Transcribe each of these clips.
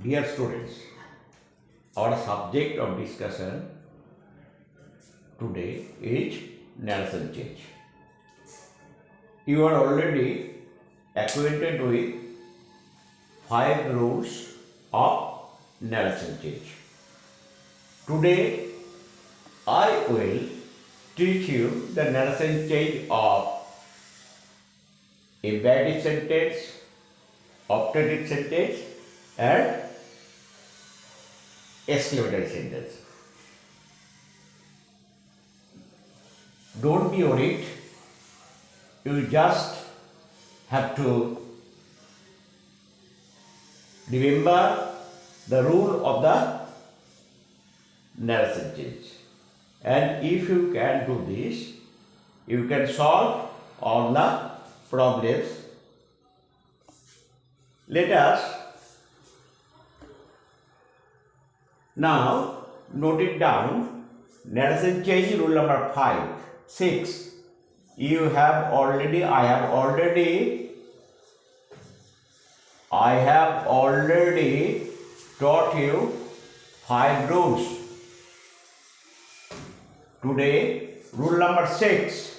Dear students, our subject of discussion today is narration change. You are already acquainted with 5 rules of narration change. Today, I will teach you the narration change of imperative sentence, optative sentence, and exclamatory sentence. Don't be worried. You just have to remember the rule of the narration change. And if you can do this, you can solve all the problems. Let us now note it down. Narration change rule number 5, 6. I have already taught you 5 rules. Today, rule number 6.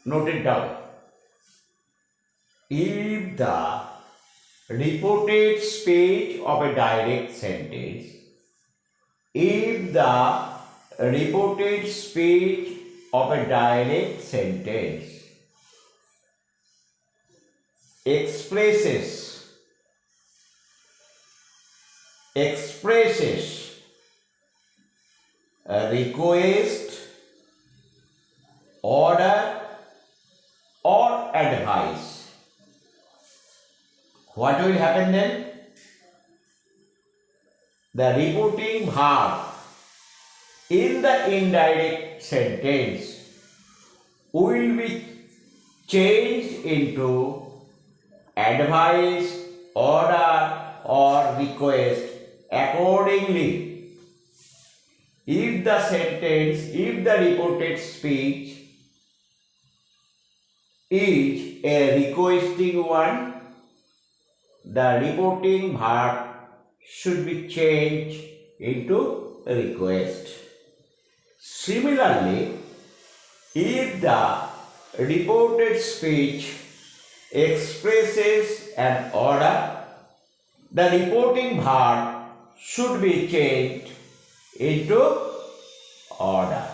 Note it down. If the reported speech of a direct sentence, expresses a request, order, or advice, what will happen then? The reporting verb in the indirect sentence will be changed into advice, order, or request accordingly. If the reported speech is a requesting one, the reporting verb should be changed into request. Similarly, if the reported speech expresses an order, the reporting verb should be changed into order.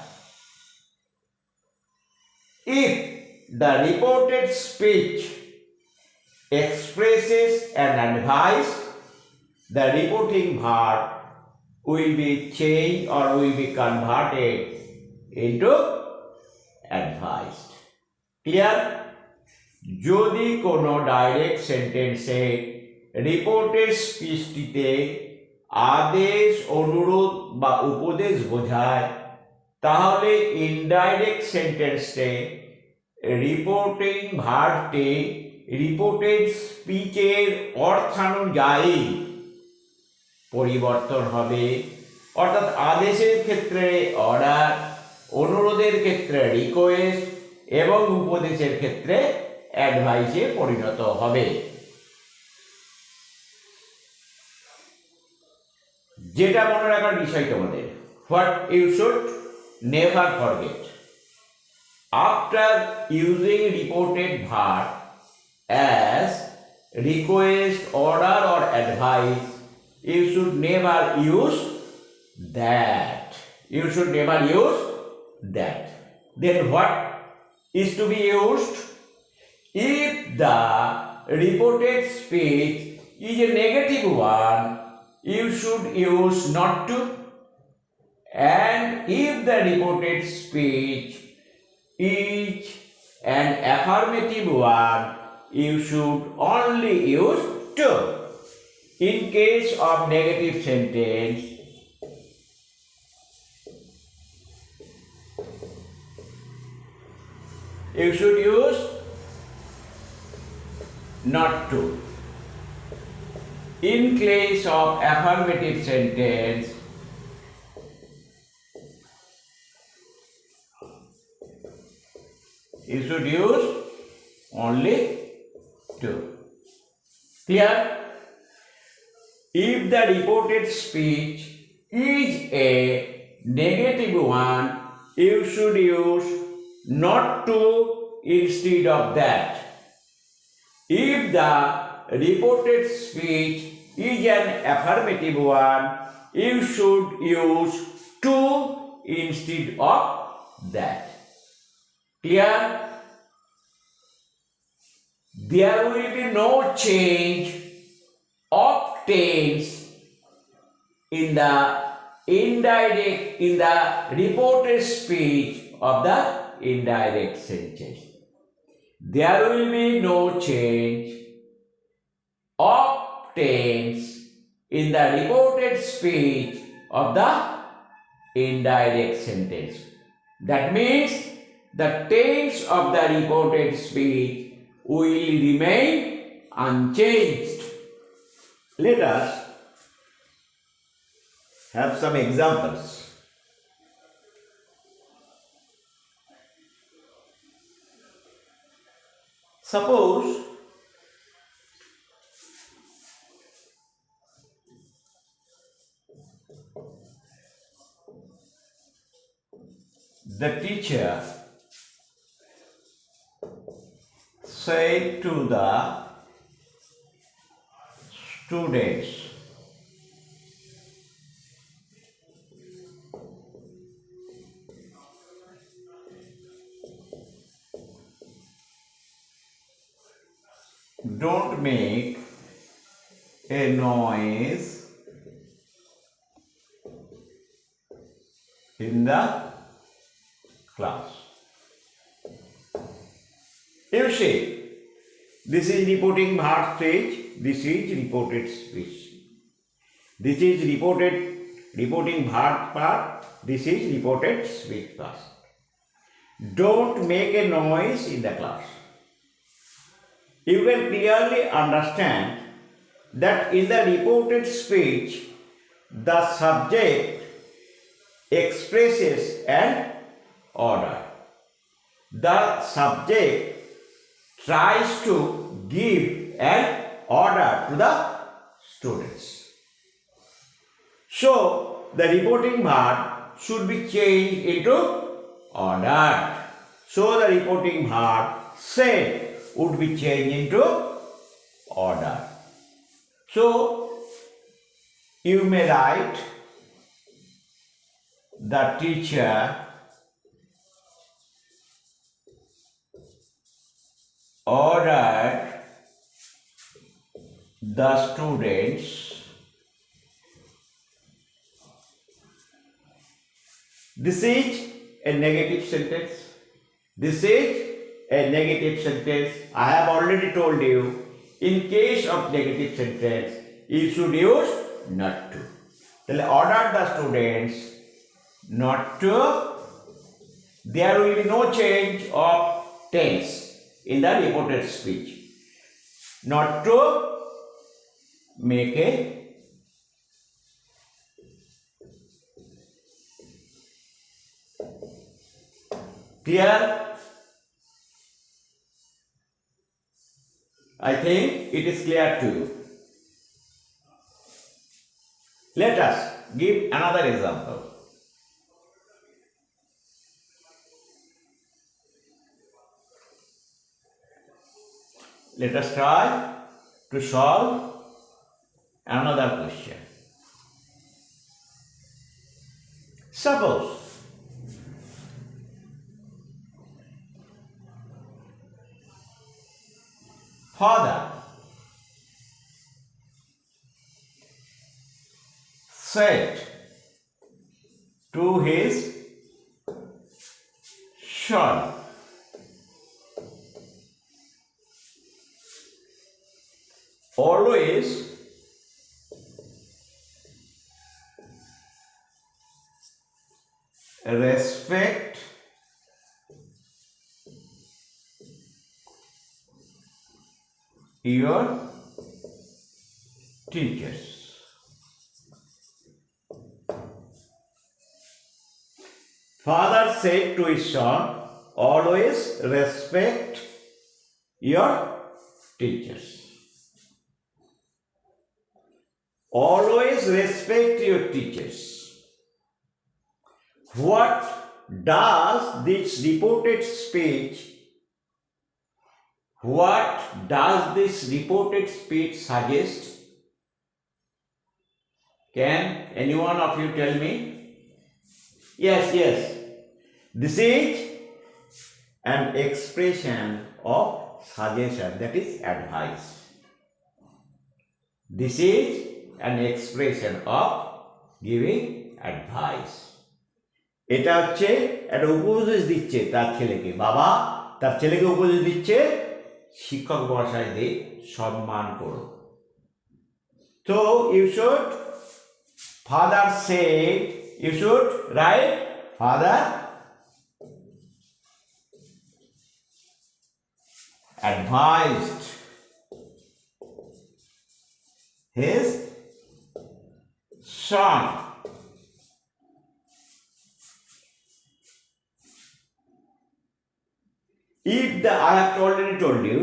If the reported speech expresses an advice, the reporting verb will be changed or will be converted into advised. Clear? যদি কোনো direct সেন্টেন্সে reported স্পিচটিতে আদেশ, অনুরোধ বা উপদেশ বোঝায়, তাহলে indirect সেন্টেন্সে রিপোর্টিং ভার্বটি রিপোর্টেড স্পিচের অর্থানুযায়ী পরিবর্তন হবে। অর্থাৎ আদেশের ক্ষেত্রে অর্ডার, অনুরোধের ক্ষেত্রে রিকোয়েস্ট এবং উপদেশের ক্ষেত্রে অ্যাডভাইসে পরিণত হবে। যেটা মনে রাখার বিষয় তোমাদের, what you should never forget, after using reported verb as request, order, or advice, you should never use that. Then what is to be used? If the reported speech is a negative one, you should use not to. And if the reported speech is an affirmative one, you should only use to. In case of negative sentence, you should use not to. In case of affirmative sentence, You should use only to. Clear? If the reported speech is a negative one, you should use not to instead of that. If the reported speech is an affirmative one, you should use to instead of that. Clear? There will be no change of tense in the reported speech of the indirect sentence. There will be no change of tense in the reported speech of the indirect sentence. That means the tense of the reported speech will remain unchanged. Let us have some examples. Suppose the teacher said to the students, don't make a noise in the class. You see, this is reporting verb speech, this is reported speech. This is reporting verb part, this is reported speech part. Don't make a noise in the class. You can clearly understand that in the reported speech, the subject expresses an order. The subject tries to give an order to the students. So, the reporting verb should be changed into ordered. So, the reporting verb said would be changed into order. So, you may write the teacher ordered the students. This is a negative sentence. This is a negative sentence. I have already told you, in case of negative sentence, you should use not to. Tell ordered the students not to. There will be no change of tense in the reported speech. Not to make a clear. I think it is clear to you. Let us give another example. Let us try to solve another question. Suppose father said to his son, always respect your teachers. Father said to his son, always respect your teachers. Always respect your teachers. What does this reported speech suggest? Can anyone of you tell me? Yes. This is an expression of suggestion, that is advice. This is an expression of giving advice. এটা হচ্ছে একটা উপদেশ দিচ্ছে তার ছেলেকে, বাবা তার ছেলেকে উপদেশ দিচ্ছে শিক্ষক মহাশয়দের সম্মান করো। So you should, father said, you should write, father advised his son I have already told you,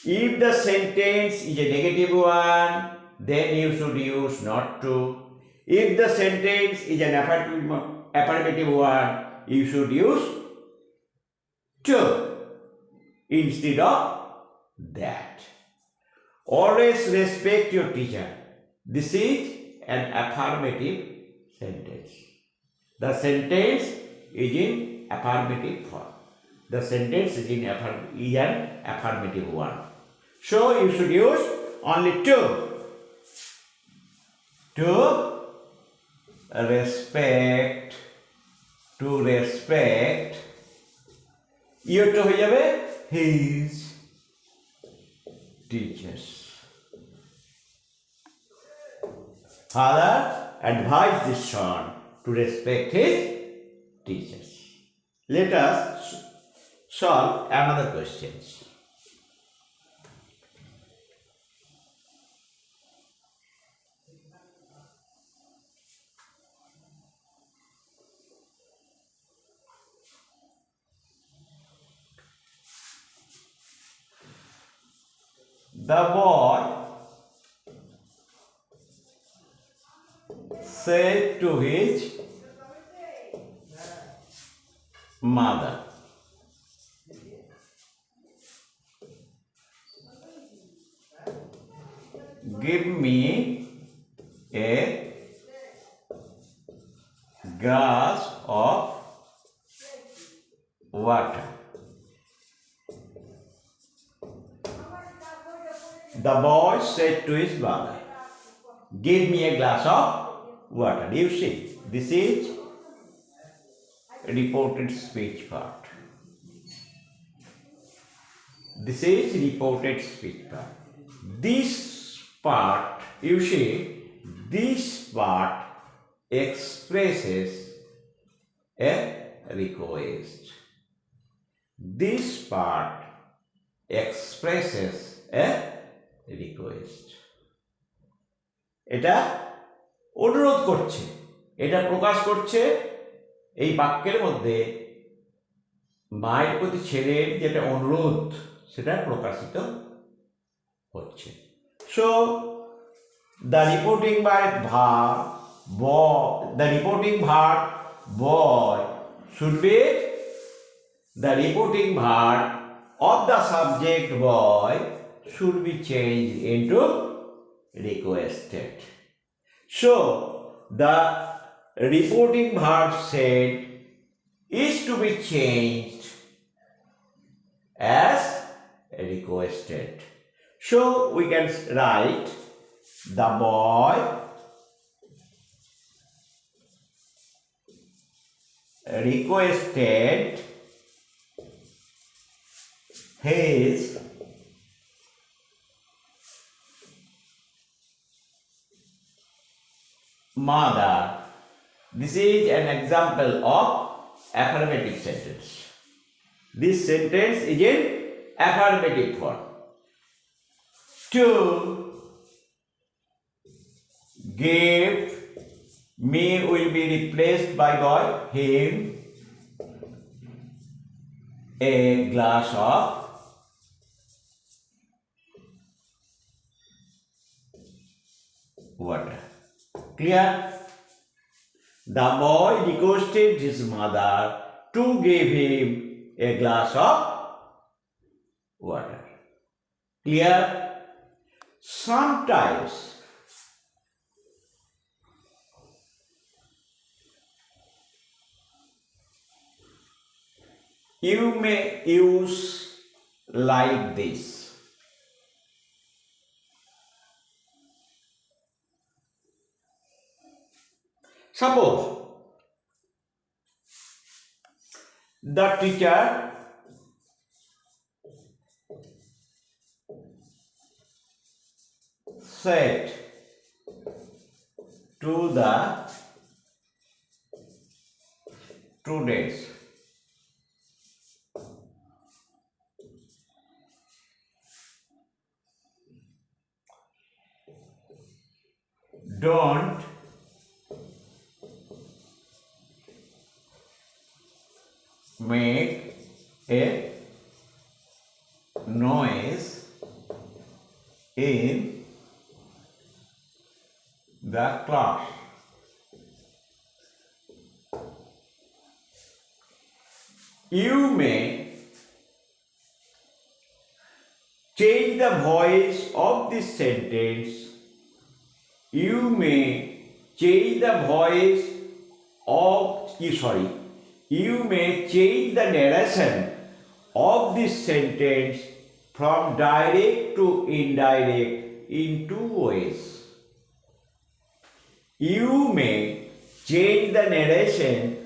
if the sentence is a negative one, then you should use not to. If the sentence is an affirmative one, you should use to instead of that. Always respect your teacher. This is an affirmative sentence. The sentence is in affirmative form. The sentence is an affirmative one. So you should use only to. To respect. You to হয়ে যাবে his teachers. Father advised his son to respect his teachers. Let us solve another questions. The boy said to his mother, give me a glass of water. The boy said to his mother, give me a glass of water. You see, this is reported speech part. This is reported speech part. This part, you see, this part expresses a request. This part expresses a request. এটা অনুরোধ করছে, এটা প্রকাশ করছে এই বাক্যের মধ্যে মায়ের প্রতি ছেলের যেটা অনুরোধ সেটা প্রকাশিত হচ্ছে। So the reporting verb boy should be the reporting verb of the subject boy should be changed into requested. So the reporting verb said is to be changed as requested. So we can write the boy requested his mother. This is an example of affirmative sentence. This sentence is in affirmative form. To give me will be replaced by him. a glass of water. Clear? The boy requested his mother to give him a glass of water. Clear? Sometimes you may use like this. Suppose the teacher said to the students, don't make a noise in the class. You may change the voice of this sentence. You may change the voice of, you may change the narration of this sentence from direct to indirect in two ways. You may change the narration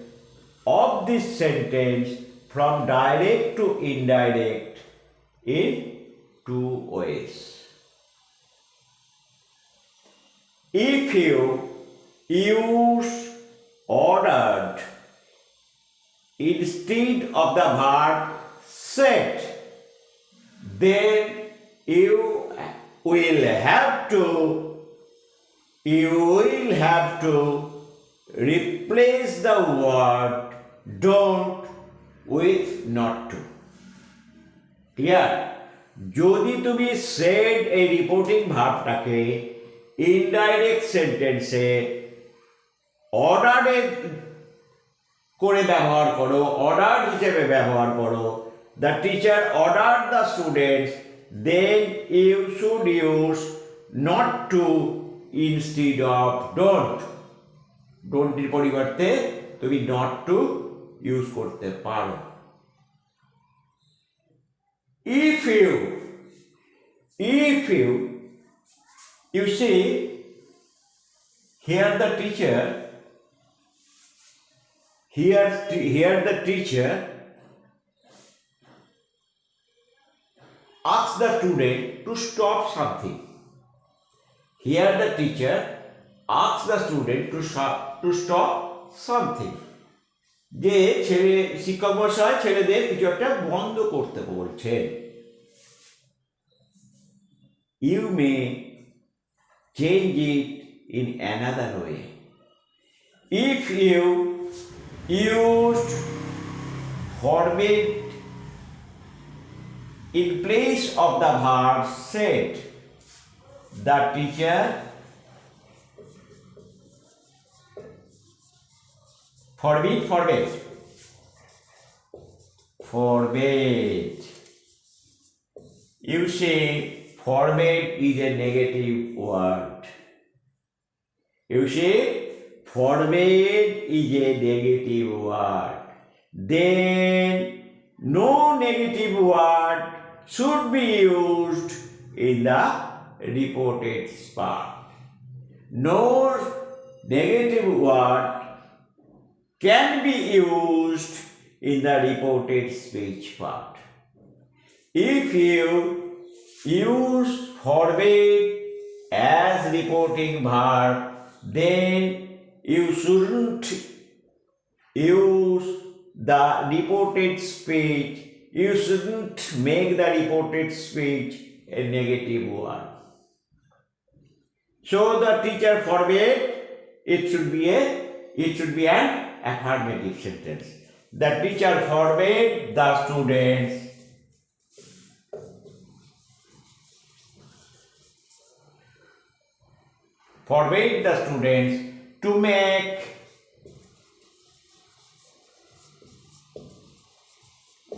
of this sentence from direct to indirect in two ways. If you use ordered instead of the verb said, then you will have to replace the word don't with not to. Clear? যদি তুমি said এই reporting ভার্বটাকে indirect সেন্টেন্সে অর্ডারে করে ব্যবহার করো, order হিসেবে ব্যবহার করো, the teacher ordered the students, then you should use not to instead of don't. Don't এর পরিবর্তে তুমি not to ইউজ করতে পারো। If you see here the teacher asks the student to stop something. Here the teacher asks the student to stop something. যে শিক্ষক মশাই ছেলেদের কিছু একটা বন্ধ করতে বলছেন। You may change it in another way. If you used forbid in place of the verb said, the teacher forbid. You say forbid is a negative word. You say forbid is a negative word. Then no negative word should be used in the reported part. No negative word can be used in the reported speech part. If you use forbid as reporting verb, then you shouldn't use the reported speech. You shouldn't make the reported speech a negative one. So the teacher forbade, it should be an affirmative sentence. the teacher forbade the students to make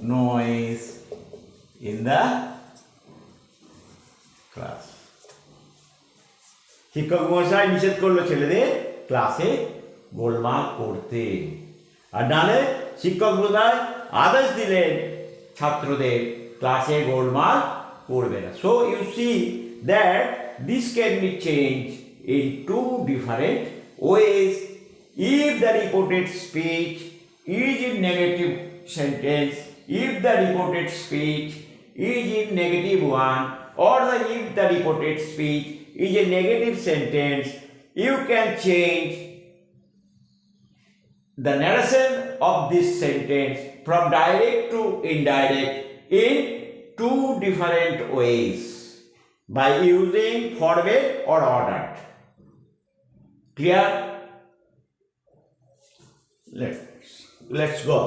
noise in the class. শিক্ষক মহাশয় নিষেধ করলো ছেলেদের ক্লাসে গোলমাল করতে, আর নালে শিক্ষক মহাশয় আদেশ দিলেন ছাত্রদের ক্লাসে গোলমাল করবে না. So you see that this can be changed in two different ways. If the reported speech is in negative sentence, if the reported speech is in negative one, or if the reported speech is a negative sentence, you can change the narration of this sentence from direct to indirect in two different ways by using forbade or ordered. Clear? Let's go.